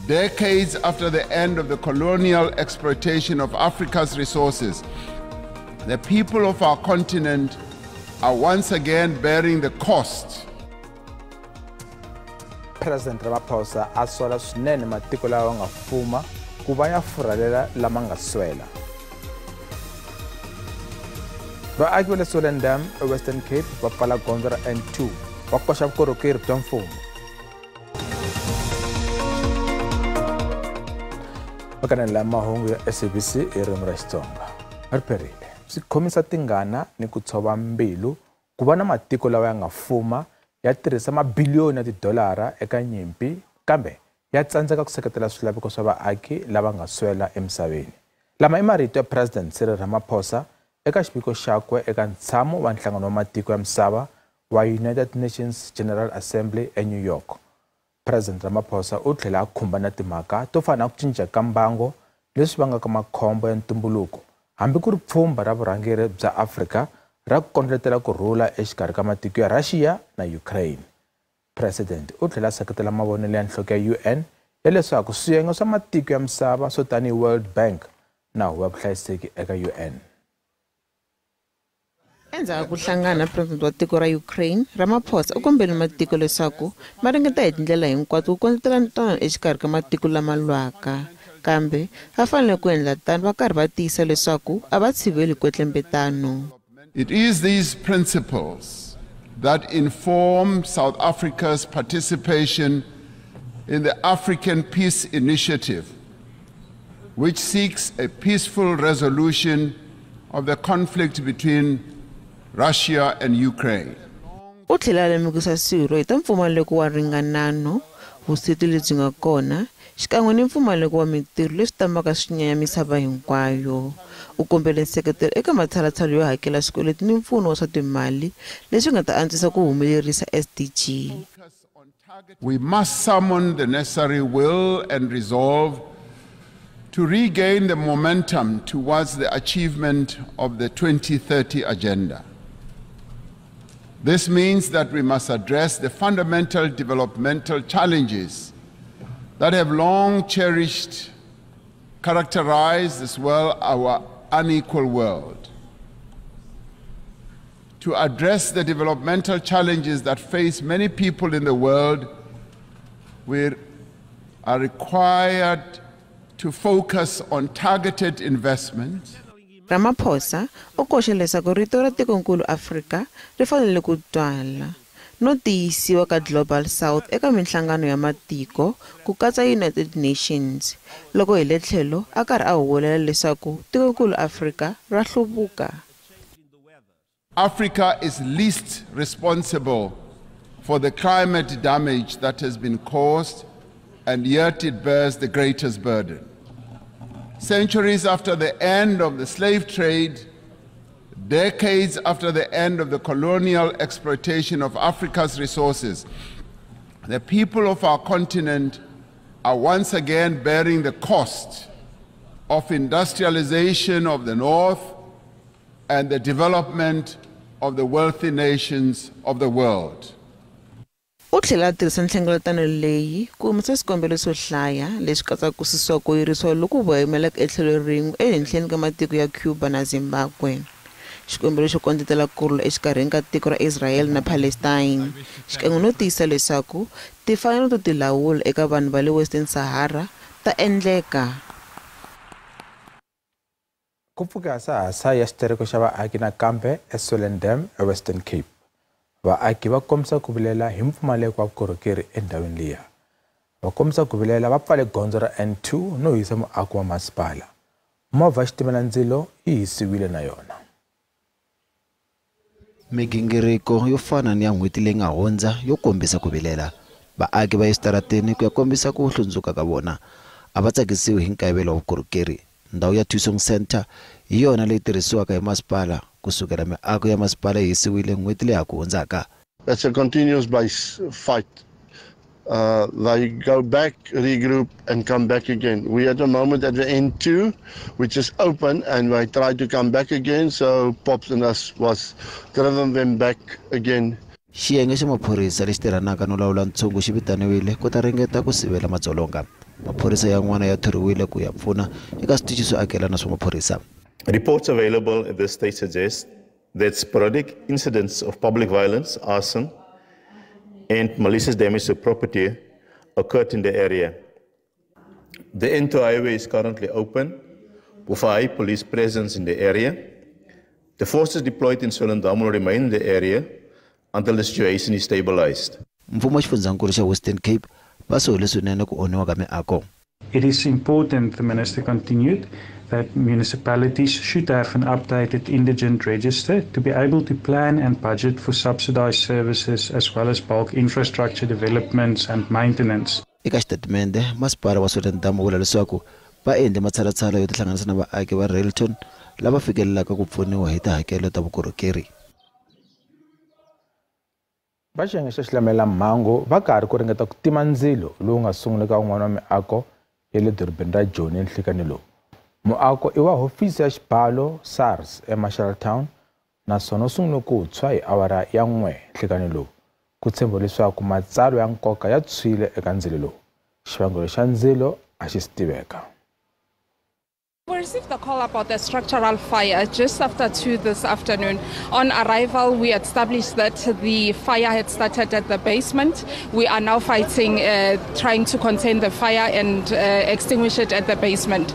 Decades after the end of the colonial exploitation of Africa's resources, the people of our continent are once again bearing the cost. President Ramaphosa asola swinene matiko lawa nga fuma ku va ya furalela lama nga swela. Vaaki va le Solan Dam eWestern Cape va pfala gondzo ra N2 va koxa vukorhokeri bya mfumo. Vakanela mahungu ya SABC ririmi ra Xitsonga. Riperile swi khomisa tingana ni ku tshova mbilu ku va na matiko lawa ya nga fuma ya tirhisa mabiliyoni ya tidolara eka nyimpi kambe ya tsandzeka ku seketela swilaveko swa vaaki lava nga swela emisaveni. Lama i marito ya President Cyril Ramaphosa eka xipiko xakwe eka ntshamo wa nhlangano wa matiko ya misava wa United Nations General Assembly eNew York. President Ramaphosa u tlhela a khumba na timhaka to fana na ku cinca ka mbango leswi vangaka makhombo ya ntumbuluko hambi ku ri pfhumba ra vurhangeri bya Afrika ra ku kondletela ku rhula exikarhi ka matiko ya Russia na Ukraine. President u tlhela seketela mavonelo ya nhloko ya UN ya leswaku swiyenge swa matiko ya misava swo tanihi World Bank na huwa vuhlayiseki eka UN. Endzhaku ku hlangana na president wa tiko ra Ukraine, Ramaphosa u kombele matiko leswaku ma ringeta hi tindlela hinkwato ku kondletela ntwanano exikarhi ka matiko lama lwaka. Kambe va fanele ku endla tano va karhi va tiyisa leswaku a va tshiveli kwetlembetano. It is these principles that inform South Africa's participation in the African Peace Initiative, which seeks a peaceful resolution of the conflict between Russia and Ukraine. U tlhela lemukisa swirho hi ta mpfumaleko wa ringanano, vusweti lebyi nga kona, xikan'we ni mpfumaleko wa mitirho leswi tamaka swinyanya misava hinkwayo. U kombele nseketelo eka matshalatshala yo hakela swikweleti ni mpfuno wa swa timali leswi nga ta antswisa ku humelerisa SDG. We must summon the necessary will and resolve to regain the momentum towards the achievement of the 2030 agenda. This means that we must address the fundamental developmental challenges that have long characterized as well our unequal world. To address the developmental challenges that face many people in the world, we are required to focus on targeted investments. Ramaphosa u koxe leswaku rito ra tikonkulu Afrika ri fanele ku twala no tiyisiwa ka Global South eka minhlangano ya matiko ku katsa United Nations loko hi le tlhelo a karhi a huwelela leswaku tikonkulu Afrika ra hluvuka. Africa is least responsible for the climate damage that has been caused, and yet it bears the greatest burden. Centuries after the end of the slave trade, decades after the end of the colonial exploitation of Africa's resources, the people of our continent are once again bearing the cost of industrialization of the North and the development of the wealthy nations of the world. U tlhela tirhisa nhlengeletano leyi ku humesa swikombelo swo hlaya leswi katsaka ku susiwa ku yirisiwa loko voyemelaka etlhelo rin'we ehenhleni ka matiko ya Cuba na Zimbabwe. Xikombelo xo kondletela kurhula exikarhini ka tiko ra Israel na Palestine, xikan'we no tiyisa leswaku timfanelo to tilawula eka vanhu va le Western Sahara ta endleka. Ku pfuka sahasa ya xitereko xa vaaki nakambe eSolan Dam eWestern Cape. Vaaki va kombisa ku vilela hi mpfumaleko wa vukorhokeri endhawini liya. Va kombisa ku vilela va pfale gondzo ra N2 no hisa muako wa masipala. Movha ya xitimelandzilo yi hisiwile na yona. Migingiriko yo fana ni ya n'hweti leyi nga hundza yo kombisa ku vilela. Vaaki va esitarateni ku ya kombisa ku hlundzuka ka vona a va tsakisiwi hi nkayivelo wa vukorhokeri. Ndhawu ya Xitsonga Center hi yona leyi tirhisiwaka hi masipala kusukela miako ya masipala yi hisiwile n'hweti leyi ku hundzaka. It's a continuous base fight. They go back, regroup and come back again. We at the moment at the N2, which is open, and we try to come back again, so Pops and us was driven them back again. Xiyenge xa maphorisa lexi tirhanaka no lawula ntshungu xi vitaniwile ku ta ringeta ku sivela madzolonga. maphorisa yan'wana ya thoriwile ku ya pfuna eka switichi swo akelana swa maphorisa. Reports available at this stage suggest that sporadic incidents of public violence, arson, and malicious damage to property occurred in the area. The N2 highway is currently open with a high police presence in the area. The forces deployed in Swellendam will remain in the area until the situation is stabilized. Mfumo wa xifundzankulu xa Western Cape va sohile swinene ku onhiwa ka miako. It is important, the Minister continued, that municipalities should have an updated indigent register to be able to plan and budget for subsidized services as well as bulk infrastructure developments and maintenance. Eka xitatimende masipala wa Swellendam wu vula leswaku va endle matshalatshala yo tihlanganisa na vaaki va Railton lava fikelelaka ku pfuniwa hi tihakelo ta vukorhokeri. Va xiyenge xa xilamela Mahungu va karhi ku ringeta ku tima ndzilo lowu nga sungula ka un'wana wa miako ya le dorobeni ra Joni enhlekani lowu. Muako i wa hofisi ya xibalo SARS eMarshall Town naswona wu sungule ku tshwa hi awara ya 1 enhlekani lowu. Ku tshemba leswaku matsalwa ya nkoka ya tshwile eka ndzilo lowu. Xivangelo xa ndzilo a xi si tiveka. We received a call about a structural fire just after 2 this afternoon. On arrival, we established that the fire had started at the basement. We are now fighting, trying to contain the fire and extinguish it at the basement.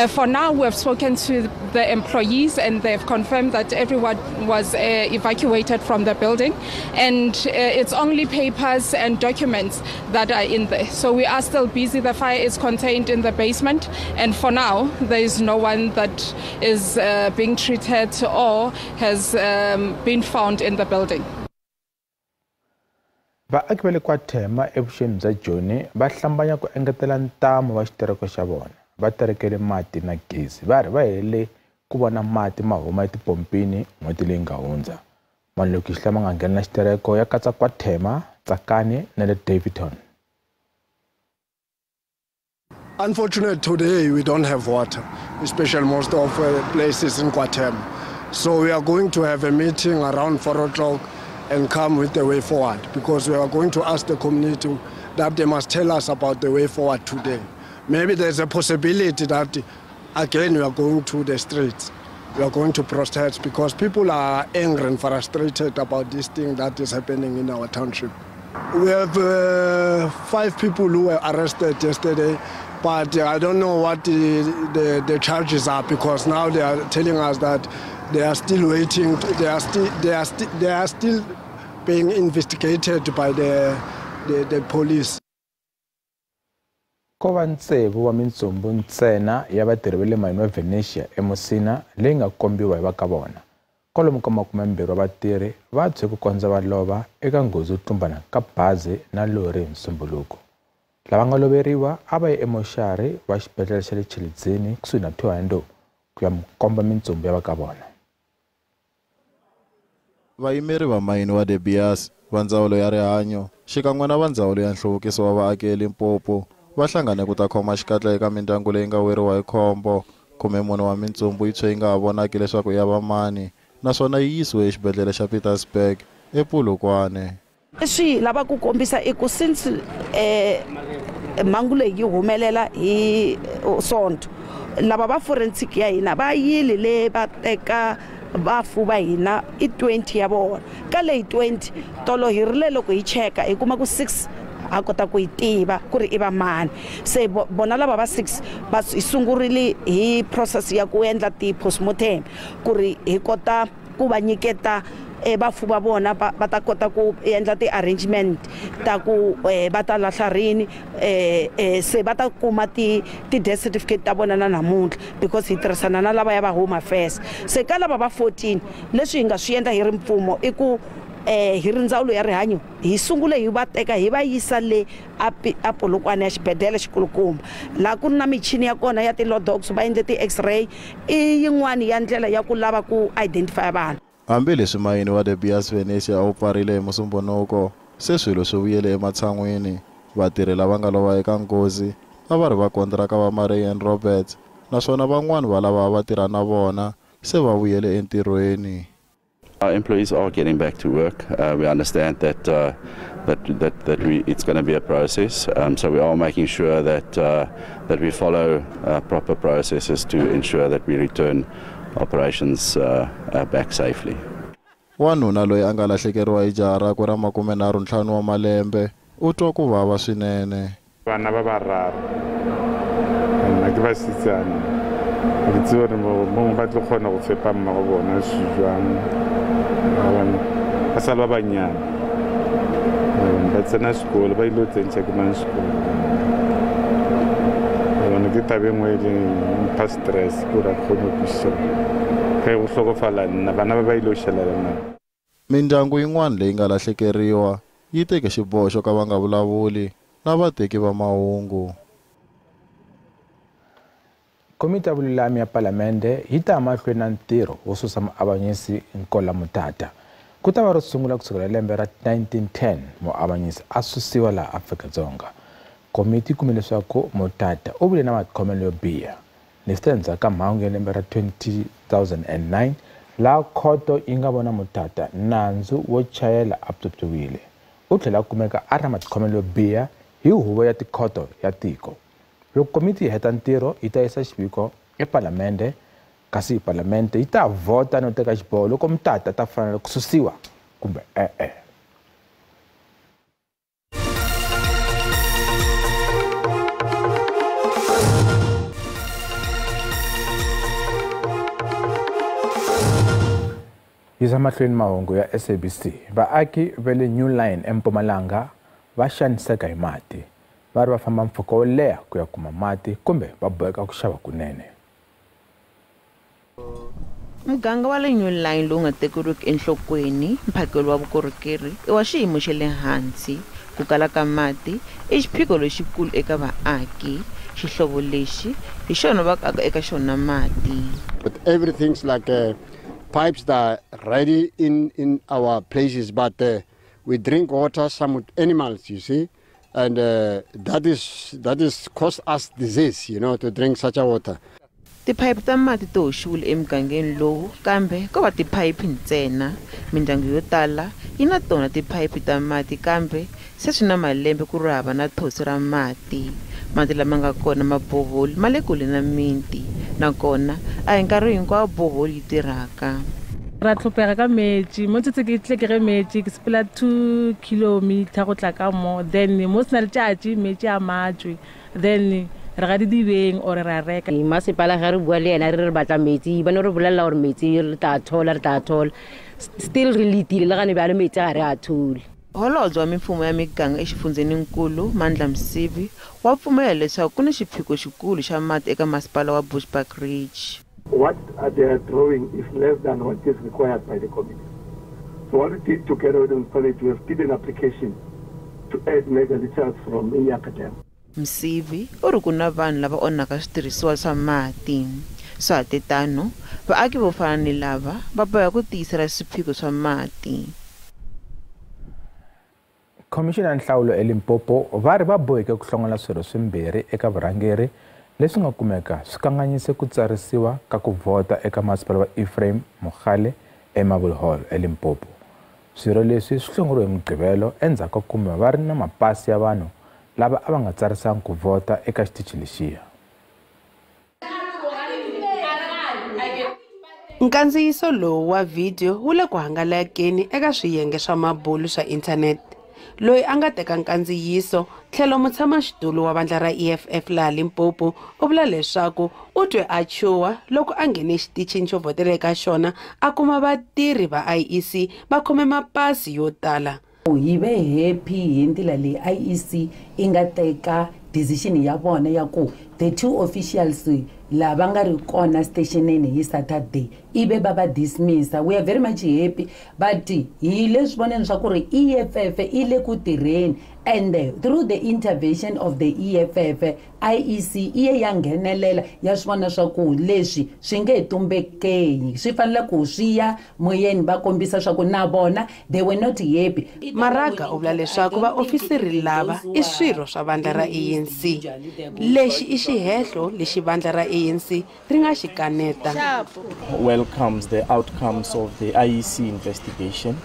For now, we have spoken to the employees and they've confirmed that everyone was evacuated from the building. And it's only papers and documents that are in there. So we are still busy. The fire is contained in the basement. And for now, there is no one that is being treated or has been found in the building. Vaaki va le KwaThema evuxeni bya Joni va hlambanya ku engetela ntamu wa xitereko xa vona. Va terekele mati na gezi. Va ri va hele ku vona mati ma huma etipompini n'hweti leyi nga hundza. Malokixi lama nga nghena xitereko ya katsa KwaThema, Tsakani na le Daveyton. Unfortunately, today we don't have water, especially most of places in KwaThema. So we are going to have a meeting around 4 o'clock and come with the way forward, because we are going to ask the community that they must tell us about the way forward today. Maybe there's a possibility that, again, we are going to the streets. We are going to protest because people are angry and frustrated about this thing that is happening in our township. We have 5 people who were arrested yesterday. But I don't know what the charges are, because now they are telling us that they are still waiting. They are still being investigated by the police. Ko va ntsevu wa mintsumbu ntsena ya vatirhi va le mayini wa Venetia eMusina leyi nga kombiwa hi va ka vona. Kwalomu ka 20 wa vatirhi va tshwe ku kondza va lova eka nghozi yo tlumbana ka bazi na lori hi Msumbuluko. Lava nga loveriwa a va ye emoxari wa xibedhlele xa le Chilidzini kusuhi na Thohoyandou ku ya komba mintsumbu ya va ka vona. Vayimeri va mayini wa De Beers va ndzawulo ya rihanyo xikan'we na va ndzawulo ya nhluvukiso wa vaaki eLimpopo va hlangane ku ta khoma xikatla eka mindyangu leyi nga weriwa hi khombo. 14 wa mintsumbu yi tshwe yi nga ha vonaki leswaku ya va mani naswona yi yisiwe exibedhlele xa Pietersburg ePolokwane. Leswi lava ku kombisa i ku since mhangu leyi yi humelela hi Sonto, lava va forensic ya hina va yile le va teka vafu va hina i 20 ya vona. Ka leyi 20 tolo hi rile loko hi cheka hi kuma ku 6 a kota ku yi tiva ku ri i va mani. Se bona lava va 6 va sungurile hi process ya ku endla ti postmortem ku ri hi kota ku va nyiketa vafu va vona va ta kota ku endla ti arrangement ta ku va ta lahla rini se va ta kuma ti death certificate ta vona na namuntlha, because hi tirhisana na lava ya va Home Affairs. Se ka lava va 14 leswi hi nga swi endla hi ri mfumo i ku hi ri ndzawulo ya rihanyo hi sungule hi va teka hi va yisa le a Polokwane ya xibedhlele xikulukumba laha ku ri na michini ya kona ya ti-Lodox va endle ti-X-ray i yin'wani ya ndlela ya ku lava ku identify vanhu. Hambileswi mayini wa De Beers Venetia a wu pfarile hi Musumbhunuko, se swilo swi vuyele ematshan'wini. Vatirhi lava nga lova eka nghozi a va ri va kontraka va Marian Roberts naswona van'wani va lava va tirha na vona se va vuyele entirhweni. Our employees are getting back to work. We understand that it's going to be a process. So we are making sure that we follow proper processes to ensure that we return operations back safely. Wanuna loyi a nga lahlekeriwa hi jaha rakwe ra 35 wa malembe u twa ku vava swinene. Vana va vararo na ke basitsana ke tsere mo ba tlo kgona go fepa mma go bona sejwang ba sala ba banyana ba tsena sekolo ba ilo tsentša ke mang sekolo bona ke tabengwe le mpa stress ke ra kgona go kwiša ge go hlokofala nna bana ba ilo shelela nna. Mindyangu yin'wana leyi nga lahlekeriwa yi teke xiboho xo ka va nga vulavuli na vateki va mahungu. Komiti ya vululami ya palamende yi ta mahlweni na ntirho wo susa muavanyisi Nkola Mutata. Ku ta va ro sungula kusukela lembe ra 1910 muavanyisi a susiwa laha Afrika-Dzonga. Komiti yi kume leswaku Mutata u vile na matikhomelo yo biha. Leswi ta endzhaku ka mhangu ya lembe ra 2009 laha khoto yi nga vona Mutata nandzu wo chayela a pyopyiwile. U tlhela kumeka a ri na matikhomelo yo biha hi huvo ya tikhoto ya tiko. Loko komiti yi heta ntirho yi ta yisa xiviko epalamende kasi palamende yi ta vhota no teka xiboho loko Mutata ta fanele ku susiwa kumbe e-e. Yisa mahlweni mahungu ya SABC. Vaaki va le New Line eMpumalanga va xaniseka hi mati. Va ri va famba mpfhuka wo leha ku ya kuma mati kumbe va boheka ku xava kunene. Muganga wa le New Line lowu nga tekeriwiki enhlokweni mphakelo wa vukorhokeri i wa xiyimo xa le hansi. Ku kala ka mati i xiphiqo lexikulu eka vaaki. Xihlovo lexi hi xona va kaka eka xona mati. But everything's like pipes that are ready in our places, but we drink water, some with animals, you see, and that is cause us disease, you know, to drink such a water. Tiphayiphi ta mati to hoxiwile emugangeni lowu kambe ko va tiphayiphi ntsena. Mindyangu yo tala yi na tona tiphayiphi ta mati kambe se swi na malembe ku ri hava na thosi ra mati. Mati lama nga kona maboholi ma le kule na miti nakona a hi nkarhi hinkwawo boholi yi tirhaka. Ra tlhopega ka metsi mo ntse ke tlekere metsi ke sepela 2 kilometer go tla ka mo then mo sena letšatši metsi a matswe then re ga di dibeng or ra reka. Masepala ga re bua le ena re batla metsi ba no re bolela gore metsi re ta thola still re litile le gane ba le metsi ga re a thole. Holobye wa mimfumo ya miganga exifundzeninkulu Mandla Msivi wa pfumela leswaku ku ni xiphiqo xikulu xa mati eka masipala wa Bushbuckridge. What they are drawing is less than what is required by the committee. So what we did to carry out on it, we have did an application to add megaliters from Inyakadam. Msivi u ri ku na vanhu lava onhaka switirhisiwa swa mati. Swa hatetano vaaki vo fana ni lava va boheka ku tiyisela swiphiqo swa mati. Commissioner Nhlawulo eLimpopo va ri va boheke ku hlongela swirho swimbirhi eka vurhangeri leswi nga kumeka swi kanganyise ku tsarisiwa ka ku vhota eka masipala wa Ephraim Mogale eMarble Hall eLimpopo. Swirho leswi swi hlongoriwe hi Mugqivelo endzhaku ka kumbe va ri na mapasi ya vanhu lava a va nga tsarisangi ku vhota eka xitichi lexiya. Nkandziyiso lowu wa video wu le ku hangalakeni eka swiyenge swa mabulu swa internet. Loyi a nga teka nkandziyiso tlhelo mutshamaxitulu wa vandla ra EFF laha Limpopo u vula leswaku u twe a chuwa loko a nghene xitichini xo vhotela eka xona a kuma vatirhi va IEC va khome mapasi yo tala. Hi ve happy hi ndlela leyi IEC i nga teka decision ya vona ya ku the two officials lava nga ri kona stationeni hi Saturday ibe baba dismissa. We are very much happy but hi leswi voneni swa ku ri EFF ile ku tirheni and through the intervention of the EFF IEC iye ya nghenelela ya swivona swa ku leswi swi nge tumbekeni swi fanele ku swi ya moyeni va kombisa swa ku na vona they were not happy. Maraga u vula leswaku vaofisiri lava i swirho swa vandla ra ANC. Lexi i xihehlo lexi vandla ra ANC ri nga xi kaneta. Welcomes the outcomes of the IEC investigation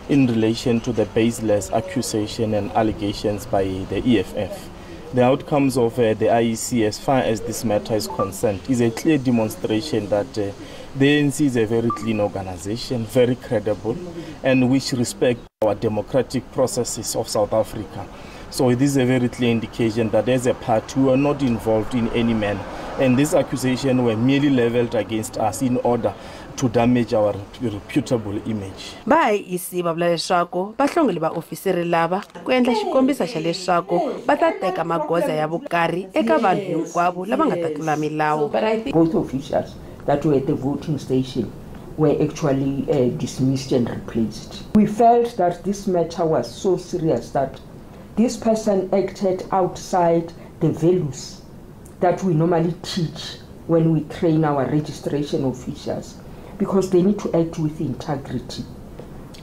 in relation to the baseless accusation and allegations by the EFF. The outcomes of the IEC as far as this matter is concerned is a clear demonstration that the ANC is a very clean organization, very credible, and which respect our democratic processes of South Africa. So this is a very clear indication that there's a part who are not involved in any manner, and these accusations were merely leveled against us in order to damage our reputable image. Va IEC va vula leswaku va hlongole vaofisiri lava ku endla xikombiso xa leswaku va ta teka magoza ya vukarhi eka vanhu hinkwavo lava nga ta tlula milawu. But I think both officials that were at the voting station were actually dismissed and replaced. We felt that this matter was so serious that this person acted outside the values that we normally teach when we train our registration officials, because they need to act with integrity.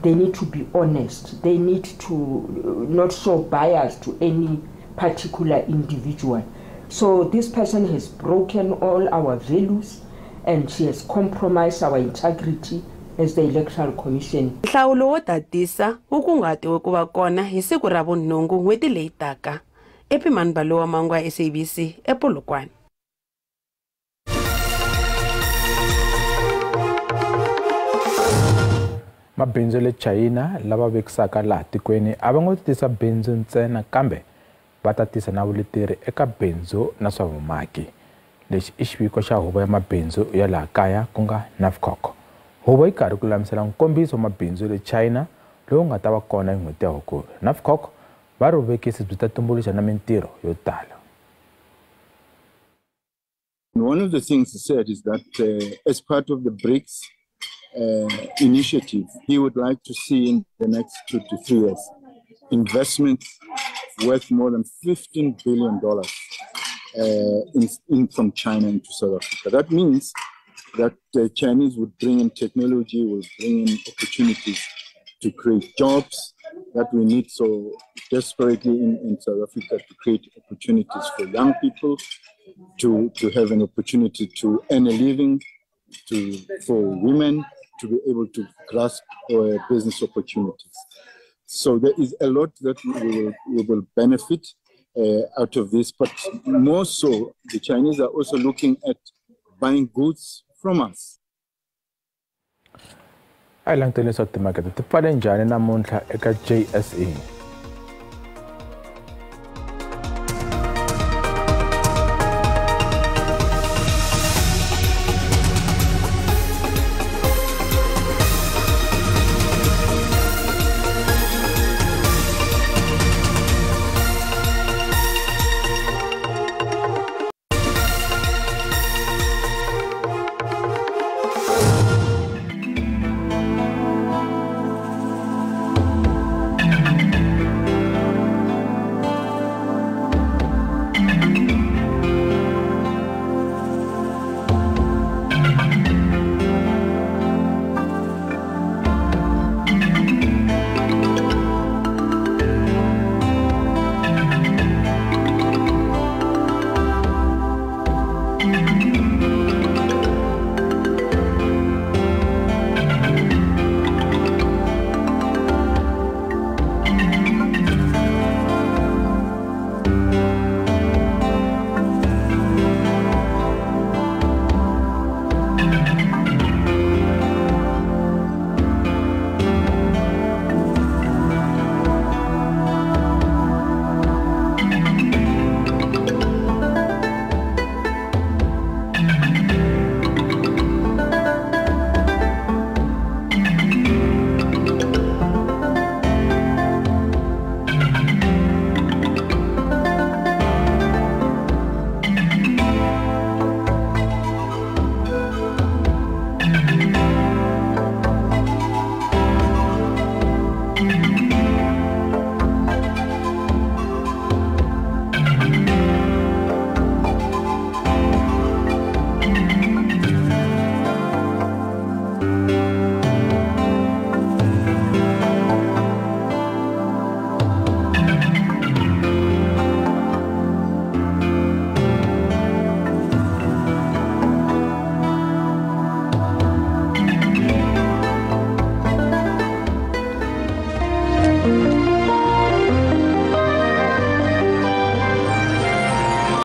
They need to be honest. They need to not show bias to any particular individual. So this person has broken all our values and she has compromised our integrity as the Electoral Commission. Nhlawulo wo tatisa wu kunguhatiwe ku va kona hi siku ra vunhungu n'hweti leyi taka. Epimani Balowa Mahungu ya SABC ePolokwane. Mabindzu le China lava vekisaka laha tikweni a va ngo tisa bindzu ntsena kambe va ta tisa na vuleteri eka bindzu na swa vumaki. Lexi i xiviko xa huvo ya mabindzu ya laha kaya ku nga NAFCOC. Huvo yi karhi ku lamisela nkombiso wa mabindzu le China lowu nga ta va kona hi n'hweti ya Hukuri. NAFCOC va ri vuvekisi byi ta tumbuluxa na mintirho yo tala. One of the things he said is that as part of the BRICS initiative, he would like to see in the next 2 to 3 years investments worth more than $15 billion from China into South Africa. That means that the Chinese would bring in technology, will bring in opportunities to create jobs that we need so desperately in South Africa, to create opportunities for young people, to have an opportunity to earn a living, for women to be able to grasp business opportunities. So there is a lot that we will benefit out of this, but more so, the Chinese are also looking at buying goods from us. Ay lang tinisot ti market ti pala njani namuntlha eka JSE.